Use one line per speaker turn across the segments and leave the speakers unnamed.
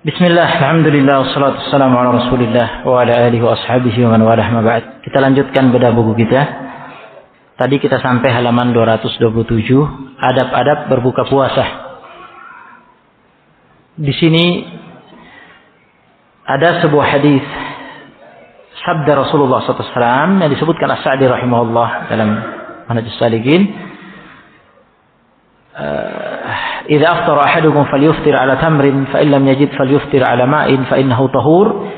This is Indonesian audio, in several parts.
Bismillah, alhamdulillah, wassalatu wassalamu ala rasulillah wa ala alihi wa ashabihi wa man walah ma ba'd. Kita lanjutkan bedah buku kita. Tadi kita sampai halaman 227, adab-adab berbuka puasa. Di sini ada sebuah hadis sabda Rasulullah SAW yang disebutkan As-Sa'di rahimahullah dalam Manhajus Salikin. Idza aftara ahadukum falyuftir ala tamrin fa in lam yajid falyuftir ala ma'in fa innahu tahur.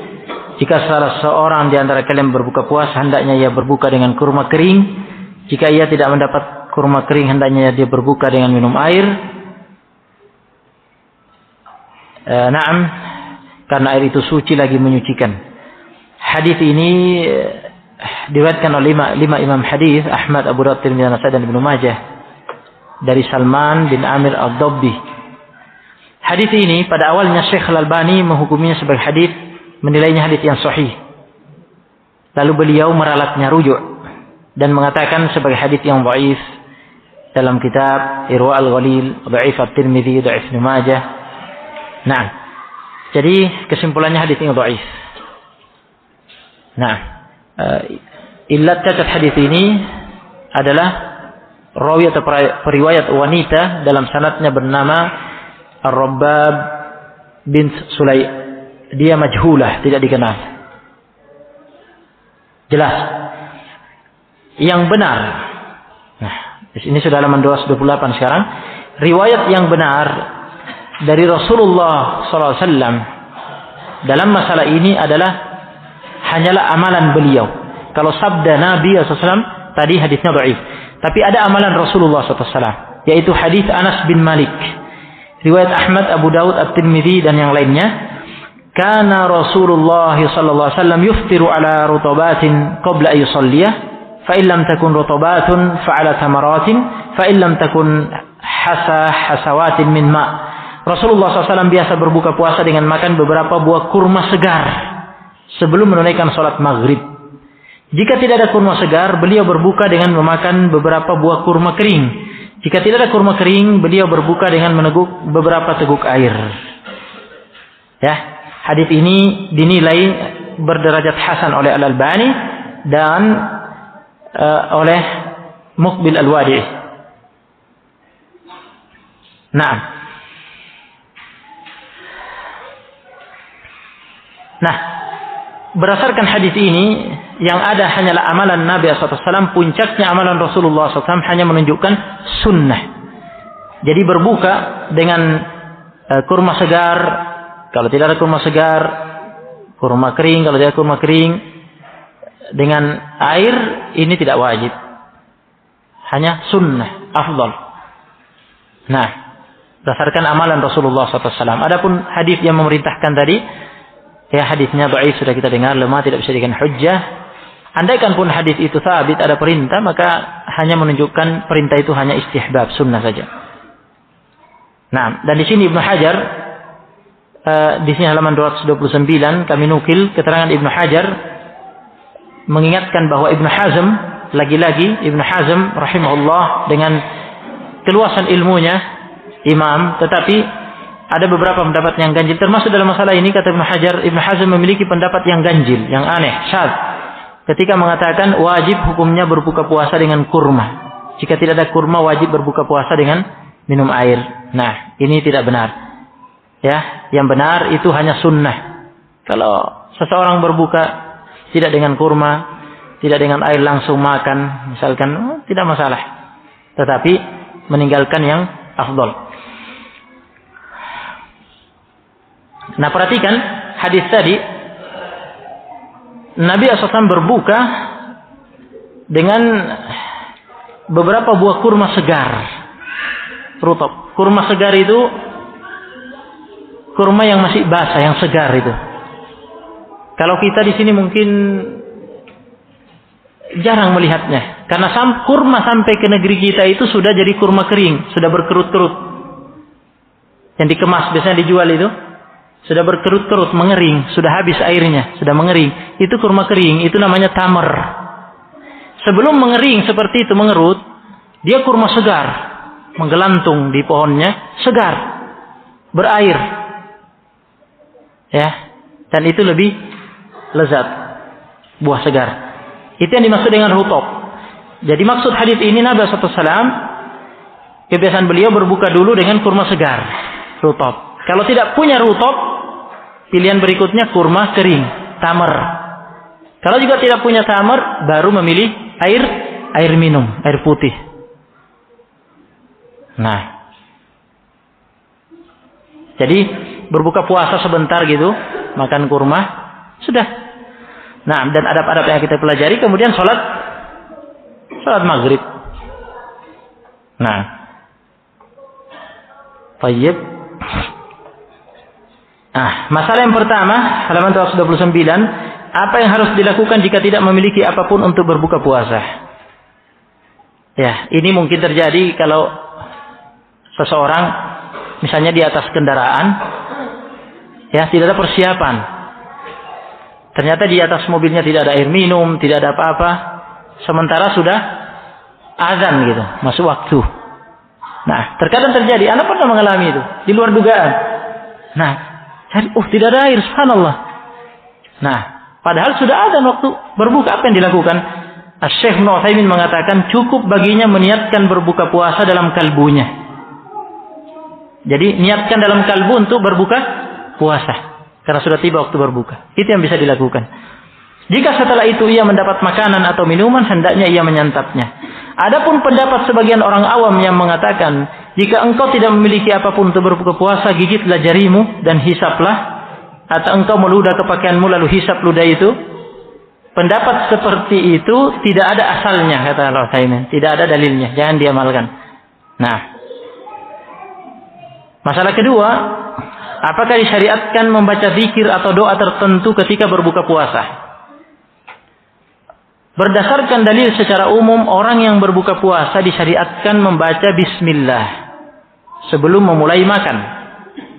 Jika salah seorang di antara kalian berbuka puasa, hendaknya ia berbuka dengan kurma kering. Jika ia tidak mendapat kurma kering, hendaknya dia berbuka dengan minum air. Naam, karena air itu suci lagi menyucikan. Hadis ini diriwayatkan oleh lima imam hadis, Ahmad, Abu Dawud, Tirmidzi, Nasai dan Ibnu Majah, dari Salman bin Amir Ad-Dabbi. Hadis ini pada awalnya Syekh Al-Albani menghukuminya sebagai hadis, menilainya hadis yang sahih. Lalu beliau meralatnya rujuk dan mengatakan sebagai hadis yang dhaif dalam kitab Irwa Al-Ghalil, dhaif At-Tirmidzi, dhaif Ibnu Majah. Nah, jadi kesimpulannya hadis ini dhaif. Nah, illat cacat hadis ini adalah rawi atau periwayat wanita dalam sanadnya bernama Ar-Rabbab bint Sulay. Dia majhulah, tidak dikenal. Jelas. Yang benar. Nah, di sini sudah halaman 228 sekarang. Riwayat yang benar dari Rasulullah SAW dalam masalah ini adalah hanyalah amalan beliau. Kalau sabda Nabi SAW tadi hadisnya dhaif. Tapi ada amalan Rasulullah SAW, yaitu hadis Anas bin Malik, riwayat Ahmad, Abu Dawud, At-Tirmidzi dan yang lainnya. Kana Rasulullah sallallahu alaihi wasallam yuftiru ala rutabatin qabla an yusalliyah, fa in lam takun rutabatun fa ala tamaratin, fa in lam takun hasawatin min ma. Rasulullah SAW biasa berbuka puasa dengan makan beberapa buah kurma segar sebelum menunaikan salat maghrib. Jika tidak ada kurma segar, beliau berbuka dengan memakan beberapa buah kurma kering. Jika tidak ada kurma kering, beliau berbuka dengan meneguk beberapa teguk air. Ya, hadis ini dinilai berderajat hasan oleh Al-Albani dan oleh Muqbil Al-Wadi'. Nah, berdasarkan hadis ini, yang ada hanyalah amalan Nabi SAW, puncaknya amalan Rasulullah SAW hanya menunjukkan sunnah. Jadi berbuka dengan kurma segar, kalau tidak ada kurma segar, kurma kering, kalau tidak ada kurma kering, dengan air, ini tidak wajib. Hanya sunnah, afdal. Nah, berdasarkan amalan Rasulullah SAW. Adapun hadis yang memerintahkan tadi, ya hadisnya dhaif, sudah kita dengar, lemah, tidak bisa dijadikan hujjah. Andaikan pun hadis itu sabit, ada perintah, maka hanya menunjukkan perintah itu hanya istihbab, sunnah saja. Nah, dan di sini Ibnu Hajar, di sini halaman 229 kami nukil keterangan Ibnu Hajar mengingatkan bahwa Ibnu Hazm, lagi-lagi Ibnu Hazm rahimahullah dengan keluasan ilmunya imam, tetapi ada beberapa pendapat yang ganjil, termasuk dalam masalah ini kata Ibnu Hajar, Ibnu Hazm memiliki pendapat yang ganjil, yang aneh, syadz, ketika mengatakan wajib hukumnya berbuka puasa dengan kurma. Jika tidak ada kurma, wajib berbuka puasa dengan minum air. Nah, ini tidak benar. Ya, yang benar itu hanya sunnah. Kalau seseorang berbuka tidak dengan kurma, tidak dengan air, langsung makan, misalkan, tidak masalah. Tetapi meninggalkan yang afdal. Nah, perhatikan hadis tadi. Nabi SAW berbuka dengan beberapa buah kurma segar, rutab. Kurma segar itu kurma yang masih basah, yang segar itu. Kalau kita di sini mungkin jarang melihatnya, karena kurma sampai ke negeri kita itu sudah jadi kurma kering, sudah berkerut-kerut. Yang dikemas biasanya dijual itu sudah berkerut-kerut, mengering, sudah habis airnya, sudah mengering. Itu kurma kering, itu namanya tamar. Sebelum mengering seperti itu, mengerut, dia kurma segar, menggelantung di pohonnya, segar, berair. Ya. Dan itu lebih lezat, buah segar. Itu yang dimaksud dengan rutab. Jadi maksud hadis ini Nabi SAW kebiasaan beliau berbuka dulu dengan kurma segar, rutab. Kalau tidak punya rutab, pilihan berikutnya kurma kering, tamar. Kalau juga tidak punya tamar, baru memilih air minum, air putih. Nah, jadi berbuka puasa sebentar gitu, makan kurma, sudah. Nah, dan adab-adab yang kita pelajari, kemudian sholat maghrib. Nah, tayyib. Masalah yang pertama, halaman 229, apa yang harus dilakukan jika tidak memiliki apapun untuk berbuka puasa? Ya, ini mungkin terjadi kalau seseorang misalnya di atas kendaraan, ya, tidak ada persiapan. Ternyata di atas mobilnya tidak ada air minum, tidak ada apa-apa. Sementara sudah azan gitu, masuk waktu. Nah, terkadang terjadi, Anda pernah mengalami itu, di luar dugaan. Nah, cari, tidak ada air, subhanallah. Nah, padahal sudah azan waktu berbuka, apa yang dilakukan? Syekh Ibnu Utsaimin mengatakan cukup baginya meniatkan berbuka puasa dalam kalbunya. Jadi niatkan dalam kalbu untuk berbuka puasa. Karena sudah tiba waktu berbuka. Itu yang bisa dilakukan. Jika setelah itu ia mendapat makanan atau minuman, hendaknya ia menyantapnya. Adapun pendapat sebagian orang awam yang mengatakan, jika engkau tidak memiliki apapun untuk berbuka puasa, gigitlah jarimu dan hisaplah. Atau engkau meludah ke pakaianmu lalu hisap ludah itu. Pendapat seperti itu tidak ada asalnya, kata Al-Utsaimin. Tidak ada dalilnya. Jangan diamalkan. Nah, masalah kedua, apakah disyariatkan membaca zikir atau doa tertentu ketika berbuka puasa? Berdasarkan dalil secara umum, orang yang berbuka puasa disyariatkan membaca bismillah sebelum memulai makan.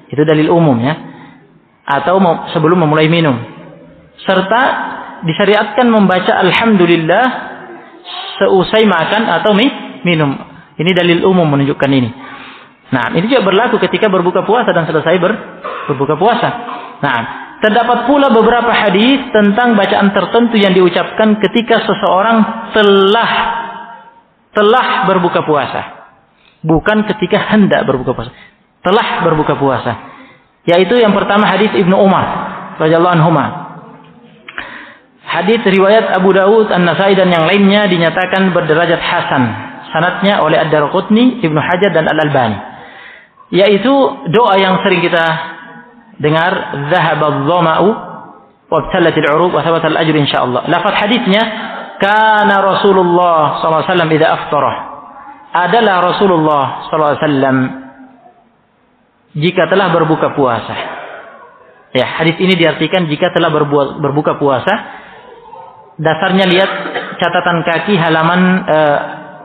Itu dalil umum ya. Atau sebelum memulai minum. Serta disyariatkan membaca alhamdulillah seusai makan atau minum. Ini dalil umum menunjukkan ini. Nah, ini juga berlaku ketika berbuka puasa dan selesai berbuka puasa. Nah, terdapat pula beberapa hadis tentang bacaan tertentu yang diucapkan ketika seseorang telah berbuka puasa. Bukan ketika hendak berbuka puasa. Telah berbuka puasa. Yaitu yang pertama hadis Ibnu Umar radhiyallahu anhuma. Hadis riwayat Abu Dawud, An-Nasai dan yang lainnya dinyatakan berderajat hasan. Sanadnya oleh Ad-Darqutni, Ibnu Hajar dan Al-Albani. Yaitu doa yang sering kita dengar, zahabadh dhama'u wabtallatil 'uruq wa thabatal ajru insyaallah. Lafaz hadisnya, kana Rasulullah sallallahu alaihi wasallam idza aftara. Adalah Rasulullah sallallahu alaihi wasallam jika telah berbuka puasa. Ya, hadis ini diartikan jika telah berbuka puasa. Dasarnya lihat catatan kaki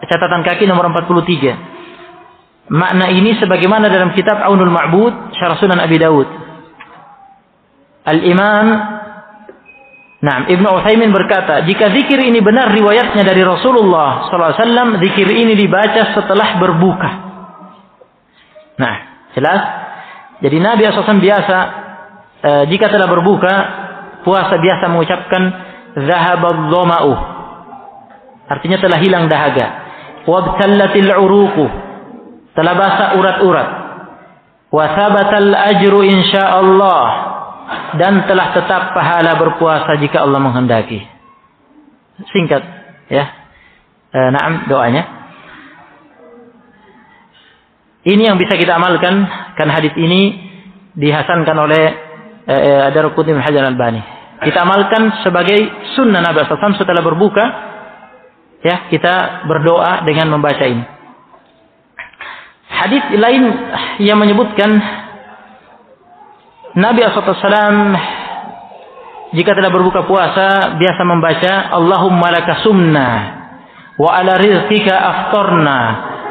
catatan kaki nomor 43. Makna ini sebagaimana dalam kitab Aunul Ma'bud Syarh Sunan Abi Dawud. Al-Imam Ibnu Utsaimin berkata, jika zikir ini benar riwayatnya dari Rasulullah sallallahu alaihi wasallam, zikir ini dibaca setelah berbuka. Nah, jelas. Jadi Nabi SAW biasa jika telah berbuka puasa biasa mengucapkan zahabadh dhama'u. Artinya telah hilang dahaga. Wabtallatil 'uruqu. Telah basah urat-urat. Wa thabatal ajru insyaallah. Dan telah tetap pahala berpuasa jika Allah menghendaki. Singkat ya. Doanya. Ini yang bisa kita amalkan karena hadis ini dihasankan oleh Ad-Darqutni bin Hajar Al-Albani. Kita amalkan sebagai sunnah Nabi SAW setelah berbuka. Ya, kita berdoa dengan membaca ini. Hadis lain yang menyebutkan Nabi SAW jika telah berbuka puasa biasa membaca Allahumma laka sumna wa ala rizqika aftarna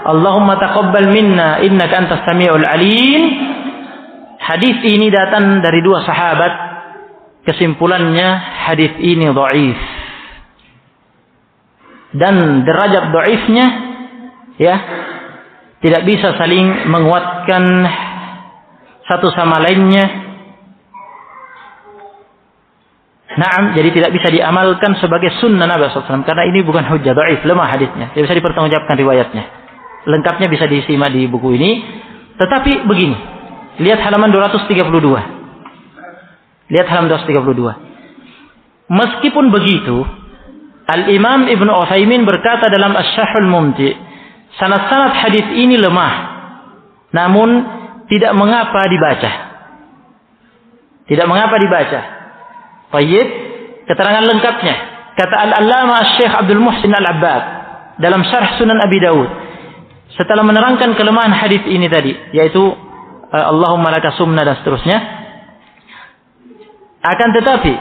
Allahumma taqabbal minna innaka antas samiul alim. Hadis ini datang dari dua sahabat. Kesimpulannya hadis ini dhaif. Dan derajat dhaifnya ya tidak bisa saling menguatkan satu sama lainnya. Naam, jadi tidak bisa diamalkan sebagai sunnah Nabi SAW karena ini bukan hujjah, dhaif, lemah hadisnya. Tidak bisa dipertanggungjawabkan riwayatnya. Lengkapnya bisa disimak di buku ini. Tetapi begini, lihat halaman 232. Lihat halaman 232. Meskipun begitu, Al-Imam Ibnu Utsaimin berkata dalam Asy-Syarhul Mumti', sanad-sanad hadis ini lemah, namun tidak mengapa dibaca. Tidak mengapa dibaca. Baik, keterangan lengkapnya. Kata Al-Allamah Syekh Abdul Muhsin Al-Abbad dalam Syarh Sunan Abi Dawud, setelah menerangkan kelemahan hadis ini tadi, yaitu Allahumma laka sumna dan seterusnya. Akan tetapi,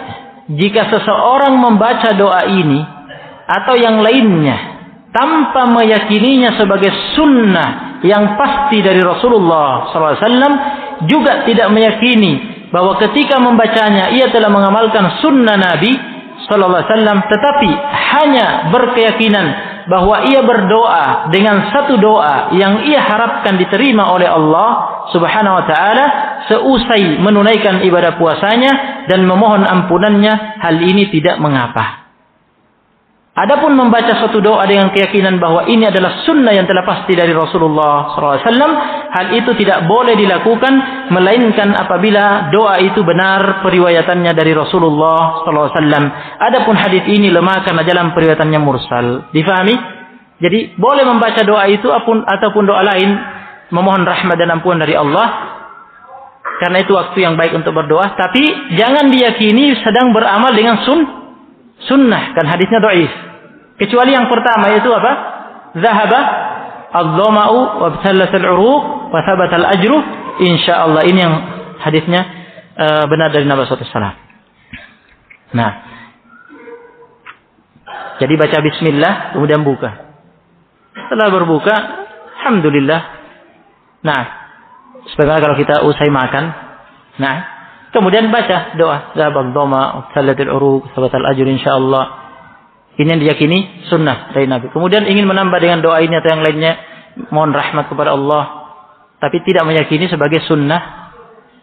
jika seseorang membaca doa ini atau yang lainnya tanpa meyakininya sebagai sunnah yang pasti dari Rasulullah SAW, juga tidak meyakini bahwa ketika membacanya ia telah mengamalkan sunnah Nabi SAW, tetapi hanya berkeyakinan bahwa ia berdoa dengan satu doa yang ia harapkan diterima oleh Allah Subhanahu wa taala seusai menunaikan ibadah puasanya dan memohon ampunannya, hal ini tidak mengapa. Adapun membaca suatu doa dengan keyakinan bahwa ini adalah sunnah yang telah pasti dari Rasulullah SAW, hal itu tidak boleh dilakukan melainkan apabila doa itu benar periwayatannya dari Rasulullah SAW. Adapun hadis ini lemah karena jalan periwayatannya mursal. Difahami? Jadi boleh membaca doa itu ataupun doa lain memohon rahmat dan ampunan dari Allah, karena itu waktu yang baik untuk berdoa. Tapi jangan diyakini sedang beramal dengan sunnah, kan hadisnya dhaif. Kecuali yang pertama itu apa? Zahaba adh-dhama'u wa btalat al-'uruq wa thabata al-ajru insyaallah. Ini yang hadisnya benar dari Nabi sallallahu alaihi wasallam. Nah, jadi baca bismillah kemudian buka. Setelah berbuka, alhamdulillah. Nah, sebagaimana kalau kita usai makan, nah, kemudian baca doa zahaba adh-dhama'u wa btalat al-'uruq wa thabata al-ajru insyaallah. Ini yang diyakini sunnah dari Nabi. Kemudian ingin menambah dengan doa ini atau yang lainnya, mohon rahmat kepada Allah, tapi tidak meyakini sebagai sunnah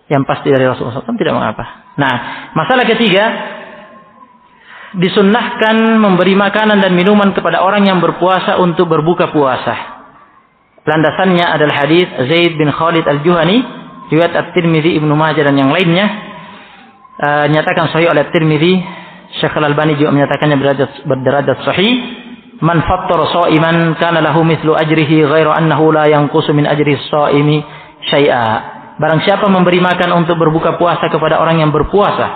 yang pasti dari Rasulullah SAW, tidak mengapa. Nah, masalah ketiga, disunnahkan memberi makanan dan minuman kepada orang yang berpuasa untuk berbuka puasa. Landasannya adalah hadis Zaid bin Khalid Al-Juhani, riwayat At-Tirmidzi, Ibnu Majah dan yang lainnya. Nyatakan sahih oleh At-Tirmidzi. Syekh Al-Albani juga menyatakannya berderajat sahih. Man fattara sha'iman kana lahu mithlu ajrihi ghairu annahu la yanqusu min ajri shaimi syai'a. Barang siapa memberi makan untuk berbuka puasa kepada orang yang berpuasa,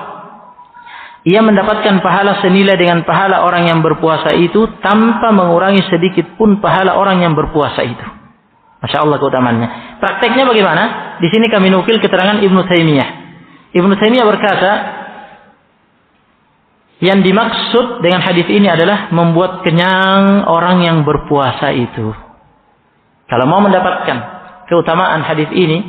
ia mendapatkan pahala senilai dengan pahala orang yang berpuasa itu tanpa mengurangi sedikit pun pahala orang yang berpuasa itu. Masya Allah keutamaannya. Prakteknya bagaimana? Di sini kami nukil keterangan Ibnu Taimiyah. Ibnu Taimiyah berkata, yang dimaksud dengan hadis ini adalah membuat kenyang orang yang berpuasa itu. Kalau mau mendapatkan keutamaan hadis ini,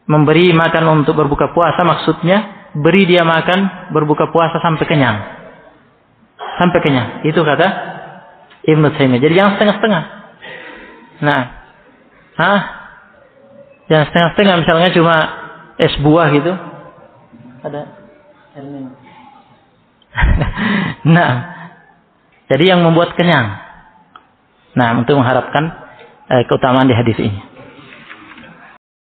memberi makan untuk berbuka puasa, maksudnya beri dia makan berbuka puasa sampai kenyang. Sampai kenyang. Itu kata Ibnu Taimiyah. Jadi jangan setengah-setengah. Nah, jangan setengah-setengah, misalnya cuma es buah gitu. Ada air minum. Nah, jadi yang membuat kenyang. Nah, untuk mengharapkan keutamaan di hadis ini.